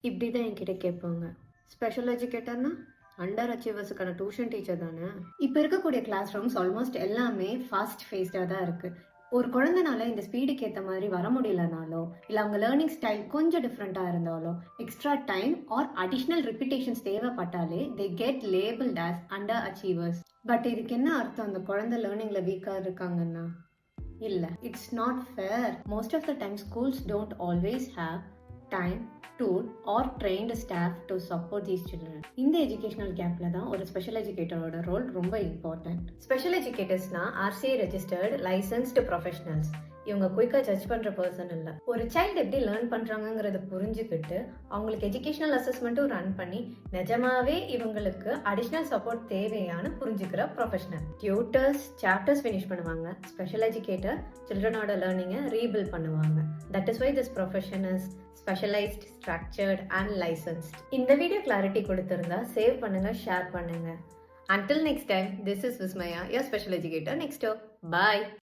இப்படி தான் என்கிட்ட கேட்பாங்க. ஸ்பெஷல் எஜுகேட்டர்னா அண்டர் அச்சீவர்ஸுக்கான டியூஷன் டீச்சர் தானே. இப்போ இருக்கக்கூடிய கிளாஸ் ரூம்ஸ் ஆல்மோஸ்ட் எல்லாமே ஃபாஸ்ட் ஃபேஸ்டாக தான் இருக்குது. ஒரு குழந்தைனால இந்த ஸ்பீடுக்கு ஏற்ற மாதிரி வர முடியலனாலோ, இல்லை அவங்க லேர்னிங் ஸ்டைல் கொஞ்சம் டிஃப்ரெண்ட்டாக இருந்தாலோ, extra time or additional repetitions தேவைப்பட்டாலே they get labelled as underachievers. But இதுக்கு என்ன அர்த்தம்? அந்த குழந்தை லேர்னிங்கில் வீக்காக இருக்காங்கன்னா இல்லை. It's not fair. Most of the time schools don't always have time, tool or trained staff to support these children. இந்த எஜுகேஷனல் கேப்ல தான் ஒரு ஸ்பெஷல் எஜுகேட்டரோட ரோல் ரொம்ப இம்பார்ட்டன்ட். ஸ்பெஷல் எஜுகேட்டர்ஸ்னா RCA ரெஜிஸ்டர்ட் லைசன்ஸ்டு ப்ரொஃபஷனல்ஸ். இவங்க குயிக்காக ஜட்ஜ் பண்ணுற பர்சன் இல்லை. ஒரு சைல்டு எப்படி லேர்ன் பண்ணுறாங்கங்கிறத புரிஞ்சுக்கிட்டு அவங்களுக்கு எஜுகேஷனல் அசஸ்மெண்ட்டும் ரன் பண்ணி நிஜமாவே இவங்களுக்கு அடிஷ்னல் சப்போர்ட் தேவையான புரிஞ்சுக்கிற ப்ரொஃபஷனல். டியூட்டர்ஸ் சாப்டர்ஸ் ஃபினிஷ் பண்ணுவாங்க. ஸ்பெஷல் எஜுகேட்டர் சில்ட்ரனோட லேர்னிங்கை ரீபில்ட் பண்ணுவாங்க. That is why this profession is specialised, structured and licensed. இந்த வீடியோ கிளாரிட்டி கொடுத்திருந்தா சேவ் பண்ணுங்க, ஷேர் பண்ணுங்க. Until next time, this is Vismaya, your special educator next door. Bye.